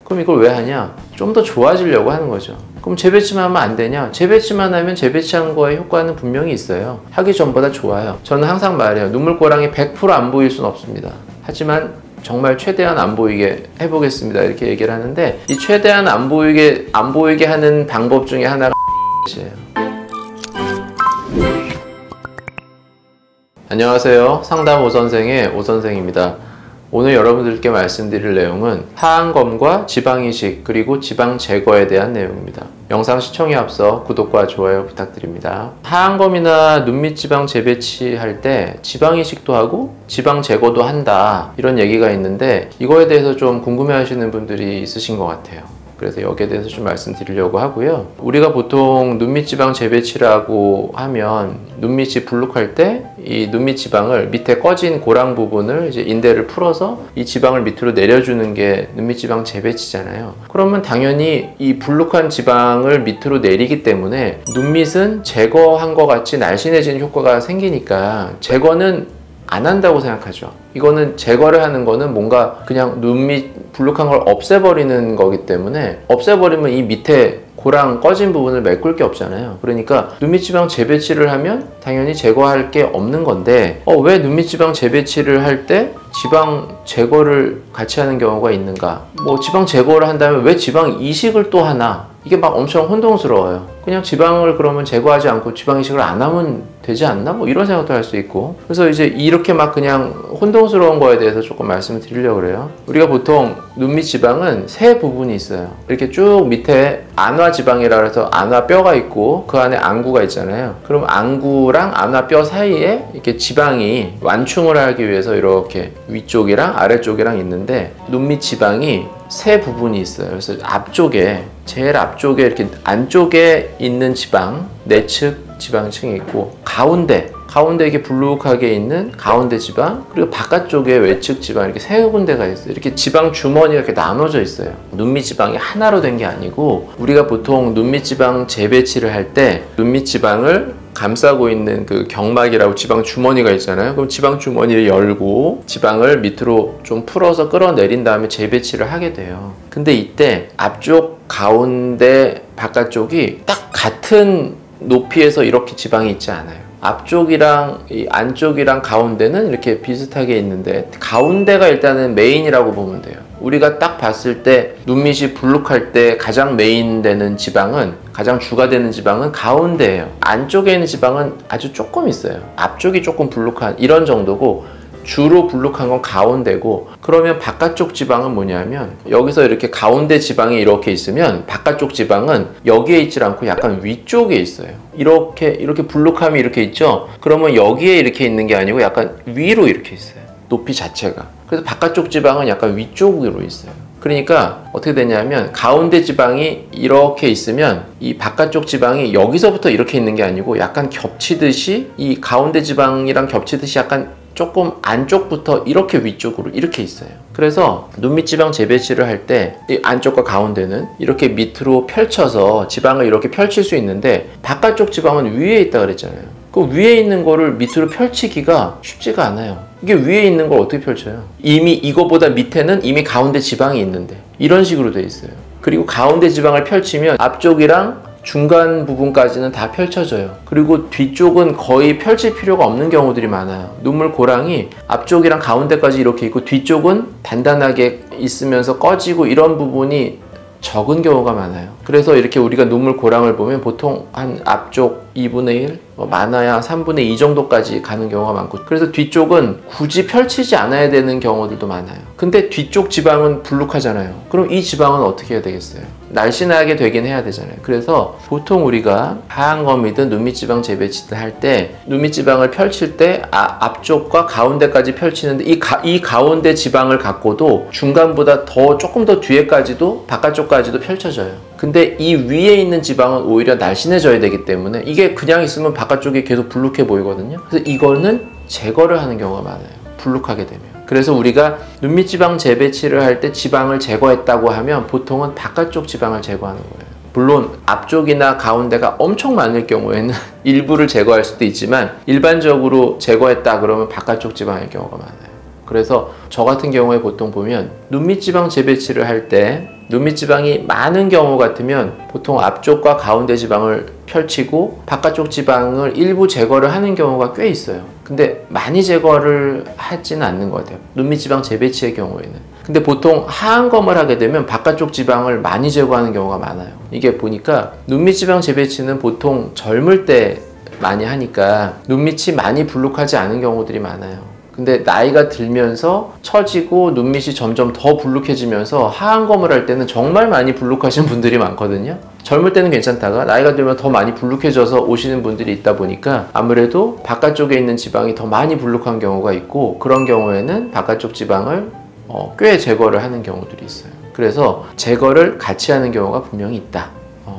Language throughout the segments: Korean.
그럼 이걸 왜 하냐? 좀 더 좋아지려고 하는 거죠. 그럼 재배치만 하면 안 되냐? 재배치만 하면 재배치한 거에 효과는 분명히 있어요. 하기 전보다 좋아요. 저는 항상 말해요. 눈물고랑이 100% 안 보일 수는 없습니다. 하지만 정말 최대한 안 보이게 해보겠습니다. 이렇게 얘기를 하는데, 이 최대한 안 보이게 하는 방법 중에 하나가 이에요. 안녕하세요. 상담 오선생의 오선생입니다. 오늘 여러분들께 말씀드릴 내용은 하안검과 지방이식 그리고 지방 제거에 대한 내용입니다. 영상 시청에 앞서 구독과 좋아요 부탁드립니다. 하안검이나 눈밑지방 재배치할 때 지방이식도 하고 지방 제거도 한다, 이런 얘기가 있는데 이거에 대해서 좀 궁금해 하시는 분들이 있으신 것 같아요. 그래서 여기에 대해서 좀 말씀드리려고 하고요. 우리가 보통 눈밑지방 재배치라고 하면 눈밑이 불룩할 때 이 눈밑지방을 밑에 꺼진 고랑 부분을 이제 인대를 풀어서 이 지방을 밑으로 내려주는 게 눈밑지방 재배치잖아요. 그러면 당연히 이 불룩한 지방을 밑으로 내리기 때문에 눈밑은 제거한 것 같이 날씬해지는 효과가 생기니까 제거는 안 한다고 생각하죠. 이거는 제거를 하는 거는 뭔가 그냥 눈밑 불룩한 걸 없애버리는 거기 때문에, 없애버리면 이 밑에 고랑 꺼진 부분을 메꿀 게 없잖아요. 그러니까 눈밑지방 재배치를 하면 당연히 제거할 게 없는 건데, 왜 눈밑지방 재배치를 할 때 지방 제거를 같이 하는 경우가 있는가? 뭐 지방 제거를 한다면 왜 지방 이식을 또 하나? 이게 막 엄청 혼동스러워요. 그냥 지방을 그러면 제거하지 않고 지방 이식을 안 하면 되지 않나? 뭐 이런 생각도 할 수 있고. 그래서 이제 이렇게 막 그냥 혼동스러운 거에 대해서 조금 말씀을 드리려고 그래요. 우리가 보통 눈밑 지방은 세 부분이 있어요. 이렇게 쭉 밑에 안화지방이라고 해서 안화뼈가 있고 그 안에 안구가 있잖아요. 그럼 안구랑 안화뼈 사이에 이렇게 지방이 완충을 하기 위해서 이렇게 위쪽이랑 아래쪽이랑 있는데, 눈밑 지방이 세 부분이 있어요. 그래서 앞쪽에, 제일 앞쪽에 이렇게 안쪽에 있는 지방, 내측 지방층이 있고, 가운데 이렇게 불룩하게 있는 가운데 지방, 그리고 바깥쪽에 외측 지방, 이렇게 세 군데가 있어요. 이렇게 지방 주머니가 이렇게 나눠져 있어요. 눈밑 지방이 하나로 된 게 아니고, 우리가 보통 눈밑 지방 재배치를 할 때 눈밑 지방을 감싸고 있는 그 경막이라고 지방 주머니가 있잖아요. 그럼 지방 주머니를 열고 지방을 밑으로 좀 풀어서 끌어내린 다음에 재배치를 하게 돼요. 근데 이때 앞쪽, 가운데, 바깥쪽이 딱 같은 높이에서 이렇게 지방이 있지 않아요. 앞쪽이랑 이 안쪽이랑 가운데는 이렇게 비슷하게 있는데, 가운데가 일단은 메인이라고 보면 돼요. 우리가 딱 봤을 때 눈밑이 불룩할 때 가장 메인 되는 지방은, 가장 주가 되는 지방은 가운데예요. 안쪽에 있는 지방은 아주 조금 있어요. 앞쪽이 조금 불룩한 이런 정도고, 주로 불룩한 건 가운데고, 그러면 바깥쪽 지방은 뭐냐면, 여기서 이렇게 가운데 지방이 이렇게 있으면 바깥쪽 지방은 여기에 있질 않고 약간 위쪽에 있어요. 이렇게 불룩함이 이렇게 있죠? 그러면 여기에 이렇게 있는 게 아니고 약간 위로 이렇게 있어요. 높이 자체가. 그래서 바깥쪽 지방은 약간 위쪽으로 있어요. 그러니까 어떻게 되냐면, 가운데 지방이 이렇게 있으면 이 바깥쪽 지방이 여기서부터 이렇게 있는 게 아니고 약간 겹치듯이, 이 가운데 지방이랑 겹치듯이 약간 조금 안쪽부터 이렇게 위쪽으로 이렇게 있어요. 그래서 눈밑 지방 재배치를 할 때 이 안쪽과 가운데는 이렇게 밑으로 펼쳐서 지방을 이렇게 펼칠 수 있는데, 바깥쪽 지방은 위에 있다 그랬잖아요. 그 위에 있는 거를 밑으로 펼치기가 쉽지가 않아요. 이게 위에 있는 걸 어떻게 펼쳐요? 이미 이거보다 밑에는 이미 가운데 지방이 있는데, 이런 식으로 돼 있어요. 그리고 가운데 지방을 펼치면 앞쪽이랑 중간 부분까지는 다 펼쳐져요. 그리고 뒤쪽은 거의 펼칠 필요가 없는 경우들이 많아요. 눈물 고랑이 앞쪽이랑 가운데까지 이렇게 있고 뒤쪽은 단단하게 있으면서 꺼지고 이런 부분이 적은 경우가 많아요. 그래서 이렇게 우리가 눈물 고랑을 보면 보통 한 앞쪽 2분의 1, 많아야 3분의 2 정도까지 가는 경우가 많고, 그래서 뒤쪽은 굳이 펼치지 않아야 되는 경우들도 많아요. 근데 뒤쪽 지방은 불룩하잖아요. 그럼 이 지방은 어떻게 해야 되겠어요? 날씬하게 되긴 해야 되잖아요. 그래서 보통 우리가 하안검이든 눈밑지방 재배치든 할 때 눈밑지방을 펼칠 때 앞쪽과 가운데까지 펼치는데, 이 가운데 지방을 갖고도 중간보다 조금 더 뒤에까지도 바깥쪽까지도 펼쳐져요. 근데 이 위에 있는 지방은 오히려 날씬해져야 되기 때문에 이게 그냥 있으면 바깥쪽이 계속 불룩해 보이거든요. 그래서 이거는 제거를 하는 경우가 많아요. 불룩하게 되면. 그래서 우리가 눈밑지방 재배치를 할 때 지방을 제거했다고 하면 보통은 바깥쪽 지방을 제거하는 거예요. 물론 앞쪽이나 가운데가 엄청 많을 경우에는 일부를 제거할 수도 있지만, 일반적으로 제거했다 그러면 바깥쪽 지방일 경우가 많아요. 그래서 저 같은 경우에 보통 보면 눈밑지방 재배치를 할 때 눈밑지방이 많은 경우 같으면 보통 앞쪽과 가운데 지방을 펼치고 바깥쪽 지방을 일부 제거를 하는 경우가 꽤 있어요. 근데 많이 제거를 하지는 않는 것 같아요. 눈밑지방 재배치의 경우에는. 근데 보통 하안검을 하게 되면 바깥쪽 지방을 많이 제거하는 경우가 많아요. 이게 보니까 눈밑지방 재배치는 보통 젊을 때 많이 하니까 눈밑이 많이 불룩하지 않은 경우들이 많아요. 근데 나이가 들면서 처지고 눈밑이 점점 더 불룩해지면서 하안검을 할 때는 정말 많이 불룩하신 분들이 많거든요. 젊을 때는 괜찮다가 나이가 들면 더 많이 불룩해져서 오시는 분들이 있다 보니까 아무래도 바깥쪽에 있는 지방이 더 많이 불룩한 경우가 있고, 그런 경우에는 바깥쪽 지방을 꽤 제거를 하는 경우들이 있어요. 그래서 제거를 같이 하는 경우가 분명히 있다.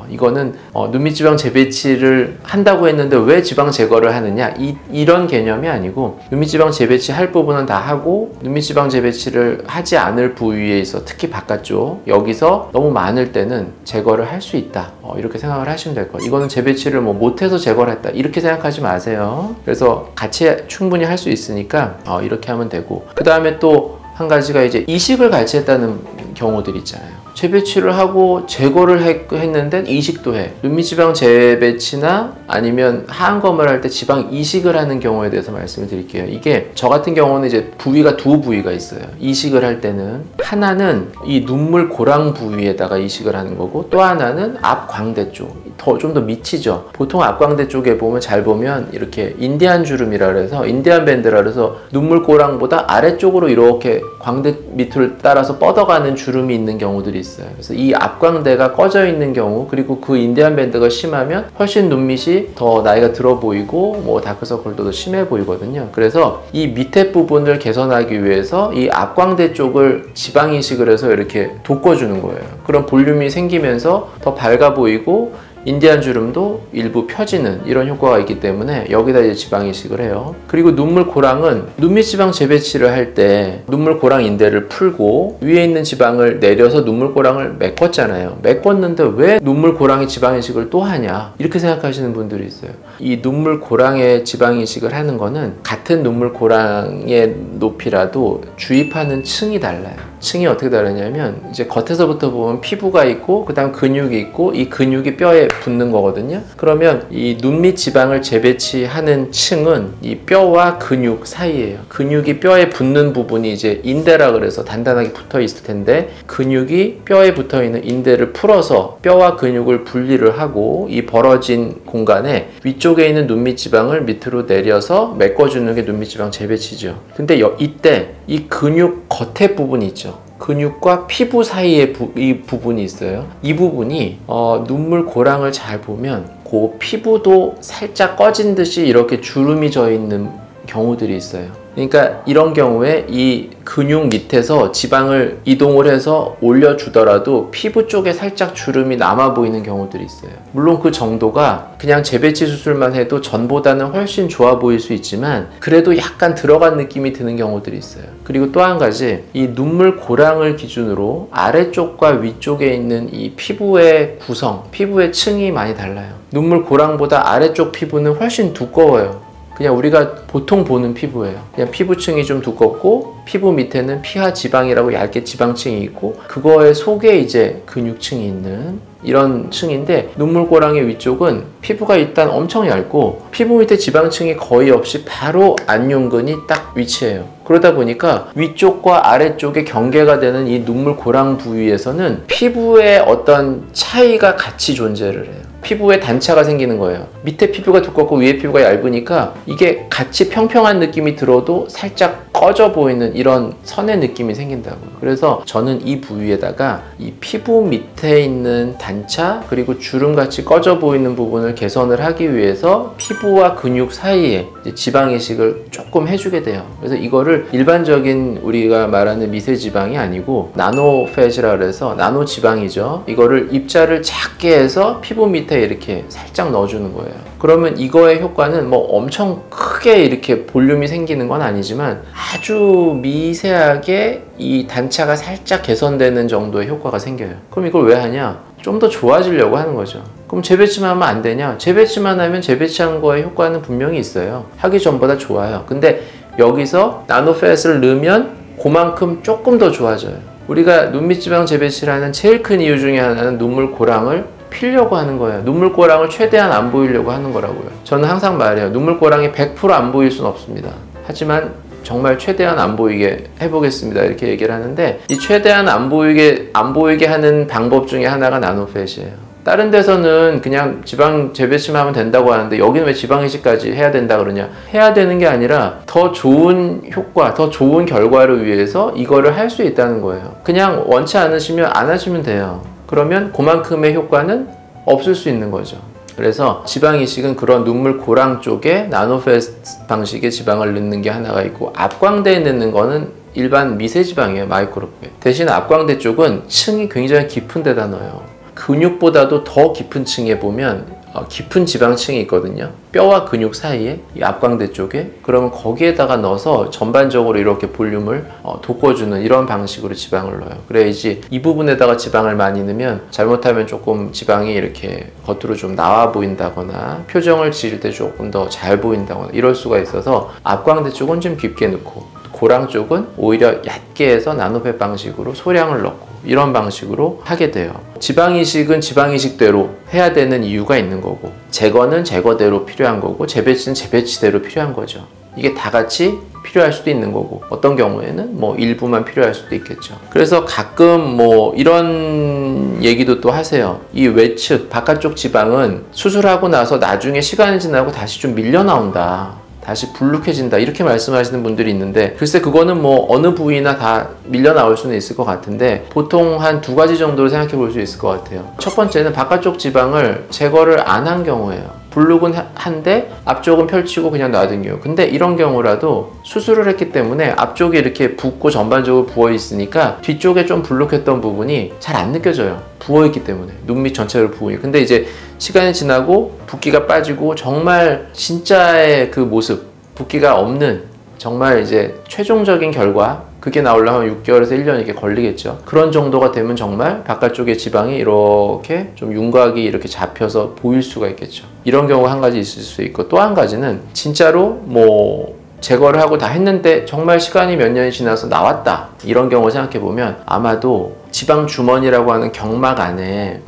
이거는 눈밑지방 재배치를 한다고 했는데 왜 지방 제거를 하느냐, 이런 개념이 아니고, 눈밑지방 재배치 할 부분은 다 하고 눈밑지방 재배치를 하지 않을 부위에 있어 특히 바깥쪽 여기서 너무 많을 때는 제거를 할 수 있다, 이렇게 생각을 하시면 될 거예요. 이거는 재배치를 뭐 못해서 제거를 했다 이렇게 생각하지 마세요. 그래서 같이 충분히 할 수 있으니까 이렇게 하면 되고, 그 다음에 또 한 가지가 이제 이식을 같이 했다는 경우들이 있잖아요. 재배치를 하고 제거를 했는데 이식도 해. 눈밑지방 재배치나 아니면 하안검을 할 때 지방 이식을 하는 경우에 대해서 말씀을 드릴게요. 이게 저 같은 경우는 이제 부위가 두 부위가 있어요. 이식을 할 때는 하나는 이 눈물 고랑 부위에다가 이식을 하는 거고, 또 하나는 앞광대 쪽, 좀 더 밑이죠. 보통 앞광대 쪽에 보면 잘 보면 이렇게 인디안 주름이라 그래서, 인디안 밴드라 그래서 눈물 고랑보다 아래쪽으로 이렇게 광대 밑을 따라서 뻗어가는 주름이 있는 경우들이 있어요. 그래서 이 앞광대가 꺼져 있는 경우, 그리고 그 인디안 밴드가 심하면 훨씬 눈밑이 더 나이가 들어 보이고 뭐 다크서클도 더 심해 보이거든요. 그래서 이 밑에 부분을 개선하기 위해서 이 앞광대 쪽을 지방 이식을 해서 이렇게 돋궈주는 거예요. 그런 볼륨이 생기면서 더 밝아 보이고 인디안 주름도 일부 펴지는 이런 효과가 있기 때문에 여기다 이제 지방 이식을 해요. 그리고 눈물 고랑은 눈밑 지방 재배치를 할 때 눈물 고랑 인대를 풀고 위에 있는 지방을 내려서 눈물 고랑을 메꿨잖아요. 메꿨는데 왜 눈물 고랑의 지방 이식을 또 하냐, 이렇게 생각하시는 분들이 있어요. 이 눈물 고랑의 지방 이식을 하는 거는 같은 눈물 고랑의 높이라도 주입하는 층이 달라요. 층이 어떻게 다르냐면, 이제 겉에서부터 보면 피부가 있고 그 다음 근육이 있고, 이 근육이 뼈에 붙는 거거든요. 그러면 이 눈밑 지방을 재배치하는 층은 이 뼈와 근육 사이예요. 근육이 뼈에 붙는 부분이 이제 인대라 그래서 단단하게 붙어 있을 텐데, 근육이 뼈에 붙어 있는 인대를 풀어서 뼈와 근육을 분리를 하고 이 벌어진 공간에 위쪽에 있는 눈밑 지방을 밑으로 내려서 메꿔주는 게 눈밑 지방 재배치죠. 근데 이때 이 근육 겉에 부분이 있죠. 근육과 피부 사이에 이 부분이 있어요. 이 부분이 눈물 고랑을 잘 보면 그 피부도 살짝 꺼진 듯이 이렇게 주름이 져 있는 경우들이 있어요. 그러니까 이런 경우에 이 근육 밑에서 지방을 이동을 해서 올려주더라도 피부 쪽에 살짝 주름이 남아 보이는 경우들이 있어요. 물론 그 정도가 그냥 재배치 수술만 해도 전보다는 훨씬 좋아 보일 수 있지만 그래도 약간 들어간 느낌이 드는 경우들이 있어요. 그리고 또 한 가지, 이 눈물 고랑을 기준으로 아래쪽과 위쪽에 있는 이 피부의 구성, 피부의 층이 많이 달라요. 눈물 고랑보다 아래쪽 피부는 훨씬 두꺼워요. 그냥 우리가 보통 보는 피부예요. 그냥 피부층이 좀 두껍고 피부 밑에는 피하 지방이라고 얇게 지방층이 있고, 그거의 속에 이제 근육층이 있는 이런 층인데, 눈물고랑의 위쪽은 피부가 일단 엄청 얇고 피부 밑에 지방층이 거의 없이 바로 안윤근이 딱 위치해요. 그러다 보니까 위쪽과 아래쪽에 경계가 되는 이 눈물고랑 부위에서는 피부의 어떤 차이가 같이 존재를 해요. 피부에 단차가 생기는 거예요. 밑에 피부가 두껍고 위에 피부가 얇으니까 이게 같이 평평한 느낌이 들어도 살짝 꺼져 보이는 이런 선의 느낌이 생긴다고. 그래서 저는 이 부위에다가 이 피부 밑에 있는 단차 그리고 주름같이 꺼져 보이는 부분을 개선을 하기 위해서 피부와 근육 사이에 지방 이식을 조금 해주게 돼요. 그래서 이거를 일반적인 우리가 말하는 미세지방이 아니고 나노팻이라 그래서 나노지방이죠. 이거를 입자를 작게 해서 피부 밑에 이렇게 살짝 넣어주는 거예요. 그러면 이거의 효과는 뭐 엄청 크게 이렇게 볼륨이 생기는 건 아니지만 아주 미세하게 이 단차가 살짝 개선되는 정도의 효과가 생겨요. 그럼 이걸 왜 하냐? 좀 더 좋아지려고 하는 거죠. 그럼 재배치만 하면 안 되냐? 재배치만 하면 재배치한 거의 효과는 분명히 있어요. 하기 전보다 좋아요. 근데 여기서 나노팻을 넣으면 그만큼 조금 더 좋아져요. 우리가 눈밑지방 재배치를 하는 제일 큰 이유 중에 하나는 눈물고랑을 피려고 하는 거예요. 눈물고랑을 최대한 안 보이려고 하는 거라고요. 저는 항상 말해요. 눈물고랑이 100% 안 보일 수는 없습니다. 하지만 정말 최대한 안 보이게 해보겠습니다. 이렇게 얘기를 하는데, 이 최대한 안 보이게 하는 방법 중에 하나가 나노팻이에요. 다른 데서는 그냥 지방 재배치만 하면 된다고 하는데, 여기는 왜 지방 이식까지 해야 된다 그러냐? 해야 되는 게 아니라 더 좋은 효과, 더 좋은 결과를 위해서 이거를 할 수 있다는 거예요. 그냥 원치 않으시면 안 하시면 돼요. 그러면 그만큼의 효과는 없을 수 있는 거죠. 그래서 지방 이식은 그런 눈물 고랑 쪽에 나노팻 방식의 지방을 넣는 게 하나가 있고, 앞광대에 넣는 거는 일반 미세지방이에요. 마이크로팻. 대신 앞광대 쪽은 층이 굉장히 깊은 데다 넣어요. 근육보다도 더 깊은 층에 보면 깊은 지방층이 있거든요. 뼈와 근육 사이에, 이 앞광대 쪽에. 그러면 거기에다가 넣어서 전반적으로 이렇게 볼륨을 돋궈주는 이런 방식으로 지방을 넣어요. 그래야지 이 부분에다가 지방을 많이 넣으면 잘못하면 조금 지방이 이렇게 겉으로 좀 나와 보인다거나 표정을 지을 때 조금 더 잘 보인다거나 이럴 수가 있어서 앞광대 쪽은 좀 깊게 넣고, 고랑 쪽은 오히려 얕게 해서 나노팻 방식으로 소량을 넣고, 이런 방식으로 하게 돼요. 지방이식은 지방이식대로 해야 되는 이유가 있는 거고, 제거는 제거대로 필요한 거고, 재배치는 재배치대로 필요한 거죠. 이게 다 같이 필요할 수도 있는 거고, 어떤 경우에는 뭐 일부만 필요할 수도 있겠죠. 그래서 가끔 뭐 이런 얘기도 또 하세요. 이 외측 바깥쪽 지방은 수술하고 나서 나중에 시간이 지나고 다시 좀 밀려 나온다, 다시 불룩해진다, 이렇게 말씀하시는 분들이 있는데, 글쎄 그거는 뭐 어느 부위나 다 밀려 나올 수는 있을 것 같은데, 보통 한 두 가지 정도로 생각해 볼 수 있을 것 같아요. 첫 번째는 바깥쪽 지방을 제거를 안 한 경우예요. 불룩은 한데 앞쪽은 펼치고 그냥 놔둔 경우. 근데 이런 경우라도 수술을 했기 때문에 앞쪽이 이렇게 붓고 전반적으로 부어 있으니까 뒤쪽에 좀 불룩했던 부분이 잘 안 느껴져요. 부어 있기 때문에, 눈밑 전체를 부으니. 근데 이제 시간이 지나고 붓기가 빠지고 정말 진짜의 그 모습, 붓기가 없는 정말 이제 최종적인 결과, 그게 나오려면 6개월에서 1년 이렇게 걸리겠죠. 그런 정도가 되면 정말 바깥쪽에 지방이 이렇게 좀 윤곽이 이렇게 잡혀서 보일 수가 있겠죠. 이런 경우가 한 가지 있을 수 있고, 또 한 가지는 진짜로 뭐 제거를 하고 다 했는데 정말 시간이 몇 년이 지나서 나왔다, 이런 경우 생각해 보면 아마도 지방 주머니라고 하는 경막 안에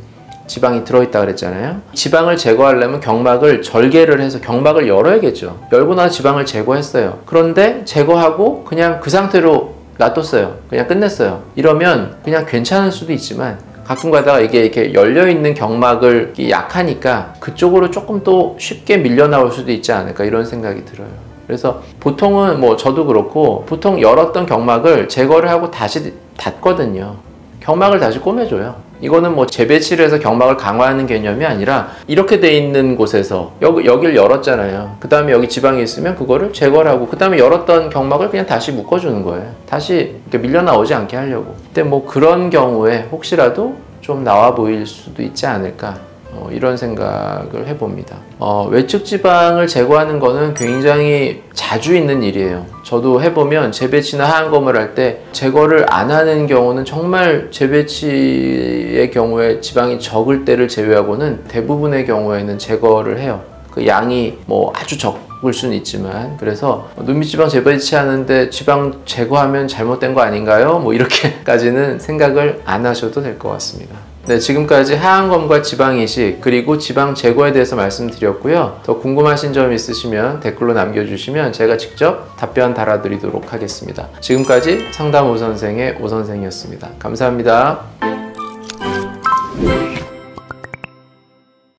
지방이 들어있다 그랬잖아요. 지방을 제거하려면 경막을 절개를 해서 경막을 열어야겠죠. 열고 나서 지방을 제거했어요. 그런데 제거하고 그냥 그 상태로 놔뒀어요. 그냥 끝냈어요. 이러면 그냥 괜찮을 수도 있지만, 가끔 가다가 이게 이렇게 열려있는 경막을 약하니까 그쪽으로 조금 또 쉽게 밀려 나올 수도 있지 않을까, 이런 생각이 들어요. 그래서 보통은 뭐 저도 그렇고, 보통 열었던 경막을 제거를 하고 다시 닫거든요. 경막을 다시 꼬매줘요. 이거는 뭐 재배치를 해서 경막을 강화하는 개념이 아니라, 이렇게 돼 있는 곳에서 여기를 열었잖아요. 그 다음에 여기 지방이 있으면 그거를 제거를 하고, 그 다음에 열었던 경막을 그냥 다시 묶어주는 거예요. 다시 이렇게 밀려 나오지 않게 하려고. 근데 뭐 그런 경우에 혹시라도 좀 나와 보일 수도 있지 않을까, 이런 생각을 해봅니다. 외측 지방을 제거하는 거는 굉장히 자주 있는 일이에요. 저도 해보면 재배치나 하얀검을 할 때 제거를 안 하는 경우는, 정말 재배치의 경우에 지방이 적을 때를 제외하고는 대부분의 경우에는 제거를 해요. 그 양이 뭐 아주 적을 수는 있지만. 그래서 눈밑지방 재배치하는데 지방 제거하면 잘못된 거 아닌가요? 뭐 이렇게까지는 생각을 안 하셔도 될 것 같습니다. 네, 지금까지 하얀검과 지방이식 그리고 지방 제거에 대해서 말씀드렸고요. 더 궁금하신 점 있으시면 댓글로 남겨주시면 제가 직접 답변 달아드리도록 하겠습니다. 지금까지 상담 오선생의 오선생이었습니다. 감사합니다.